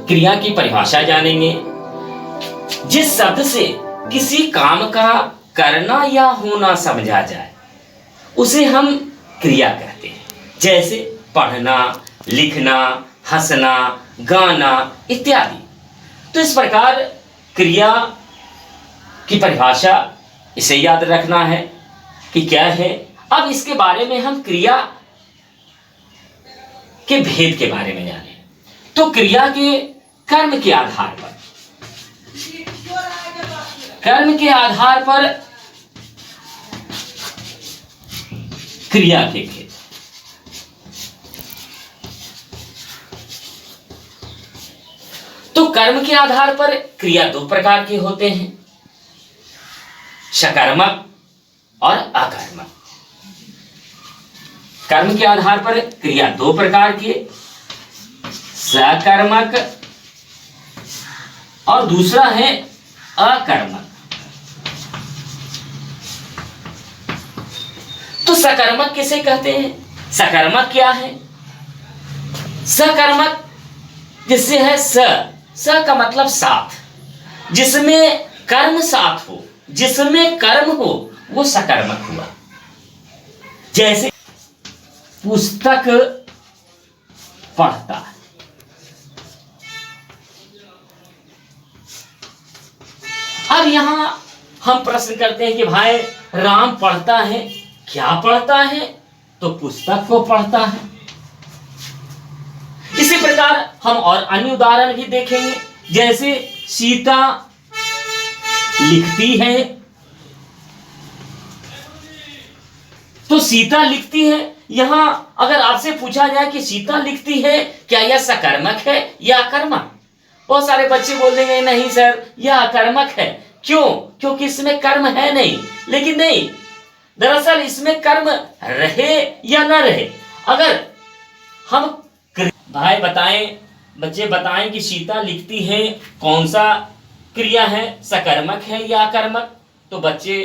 क्रिया की परिभाषा जानेंगे। जिस शब्द से किसी काम का करना या होना समझा जाए उसे हम क्रिया कहते हैं, जैसे पढ़ना, लिखना, हंसना, गाना इत्यादि। तो इस प्रकार क्रिया की परिभाषा इसे याद रखना है कि क्या है। अब इसके बारे में हम क्रिया के भेद के बारे में जाने। तो क्रिया के कर्म के आधार पर क्रिया के भेद। तो कर्म के आधार पर क्रिया दो प्रकार के होते हैं, सकर्मक और अकर्मक। कर्म के आधार पर क्रिया दो प्रकार के, सकर्मक और दूसरा है अकर्मक। तो सकर्मक किसे कहते हैं? सकर्मक क्या है? सकर्मक जिससे है स का मतलब साथ, जिसमें कर्म साथ हो, जिसमें कर्म हो वो सकर्मक हुआ। जैसे पुस्तक पढ़ता है, अब यहां हम प्रश्न करते हैं कि भाई राम पढ़ता है, क्या पढ़ता है? तो पुस्तक को पढ़ता है। इसी प्रकार हम और अन्य उदाहरण भी देखेंगे, जैसे सीता लिखती है, तो सीता लिखती है। यहां अगर आपसे पूछा जाए कि सीता लिखती है, क्या यह सकर्मक है या अकर्मक? बहुत सारे बच्चे बोल देंगे नहीं सर यह अकर्मक है। क्यों? क्योंकि इसमें कर्म है नहीं। लेकिन नहीं, दरअसल इसमें कर्म रहे या न रहे, अगर हम भाई बताएं, बच्चे बताएं कि सीता लिखती है कौन सा क्रिया है, सकर्मक है या अकर्मक? तो बच्चे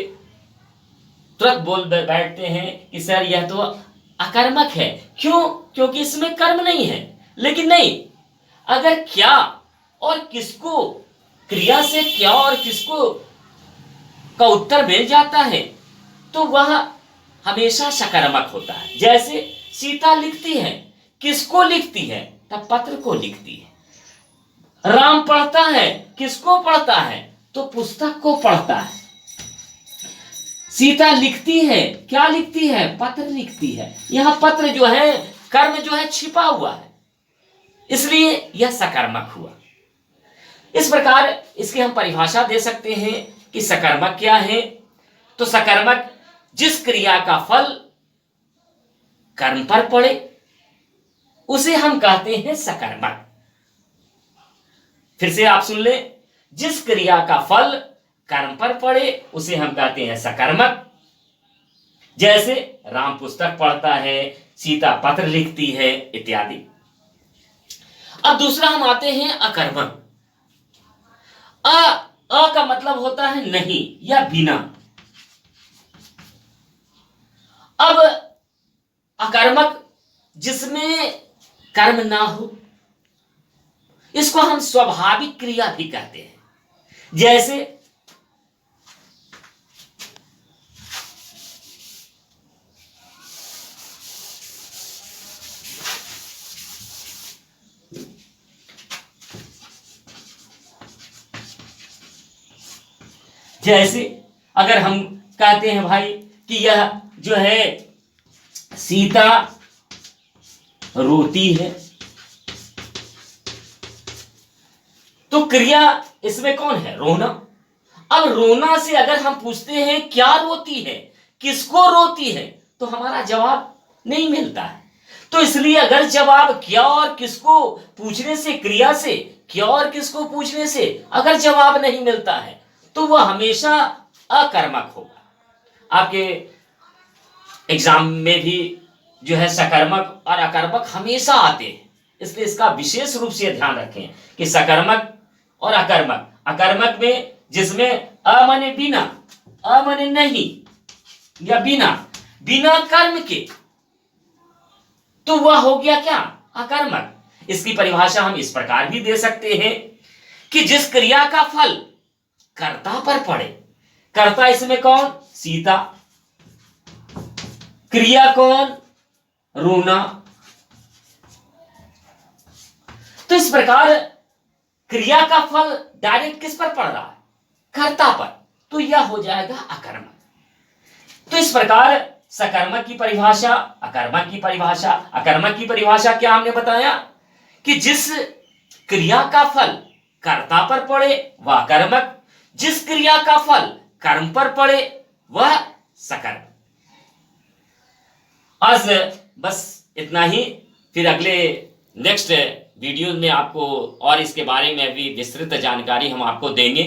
तुरंत बोल बैठते हैं कि सर यह तो अकर्मक है। क्यों? क्योंकि इसमें कर्म नहीं है। लेकिन नहीं, अगर क्या और किसको, क्रिया से क्या और किसको का उत्तर मिल जाता है तो वह हमेशा सकर्मक होता है। जैसे सीता लिखती है, किसको लिखती है? तब पत्र को लिखती है। राम पढ़ता है, किसको पढ़ता है? तो पुस्तक को पढ़ता है। सीता लिखती है, क्या लिखती है? पत्र लिखती है। यहां पत्र जो है, कर्म जो है छिपा हुआ है, इसलिए यह सकर्मक हुआ। इस प्रकार इसकी हम परिभाषा दे सकते हैं कि सकर्मक क्या है। तो सकर्मक जिस क्रिया का फल कर्म पर पड़े उसे हम कहते हैं सकर्मक। फिर से आप सुन ले, जिस क्रिया का फल कर्म पर पड़े उसे हम कहते हैं सकर्मक। जैसे राम पुस्तक पढ़ता है, सीता पत्र लिखती है इत्यादि। अब दूसरा हम आते हैं अकर्मक। अ का मतलब होता है नहीं या बिना। अब अकर्मक जिसमें कर्म ना हो, इसको हम स्वाभाविक क्रिया भी कहते हैं। जैसे अगर हम कहते हैं भाई कि यह जो है सीता रोती है, तो क्रिया इसमें कौन है? रोना। अब रोना से अगर हम पूछते हैं क्या रोती है, किसको रोती है, तो हमारा जवाब नहीं मिलता है। तो इसलिए अगर जवाब क्या और किसको पूछने से, क्रिया से क्या और किसको पूछने से अगर जवाब नहीं मिलता है तो वह हमेशा अकर्मक होगा। आपके एग्जाम में भी जो है सकर्मक और अकर्मक हमेशा आते हैं, इसलिए इसका विशेष रूप से ध्यान रखें कि सकर्मक और अकर्मक। अकर्मक में जिसमें अ माने बिना, अ माने नहीं या बिना, बिना कर्म के, तो वह हो गया क्या? अकर्मक। इसकी परिभाषा हम इस प्रकार भी दे सकते हैं कि जिस क्रिया का फल कर्ता पर पड़े, कर्ता इसमें कौन? सीता। क्रिया कौन? रोना। तो इस प्रकार क्रिया का फल डायरेक्ट किस पर पड़ रहा है? कर्ता पर, तो यह हो जाएगा अकर्मक। तो इस प्रकार सकर्मक की परिभाषा, अकर्मक की परिभाषा। अकर्मक की परिभाषा क्या हमने बताया कि जिस क्रिया का फल कर्ता पर पड़े वह कर्मक, जिस क्रिया का फल कर्म पर पड़े वह सकर्मक। आज बस इतना ही, फिर अगले नेक्स्ट वीडियो में आपको और इसके बारे में भी विस्तृत जानकारी हम आपको देंगे।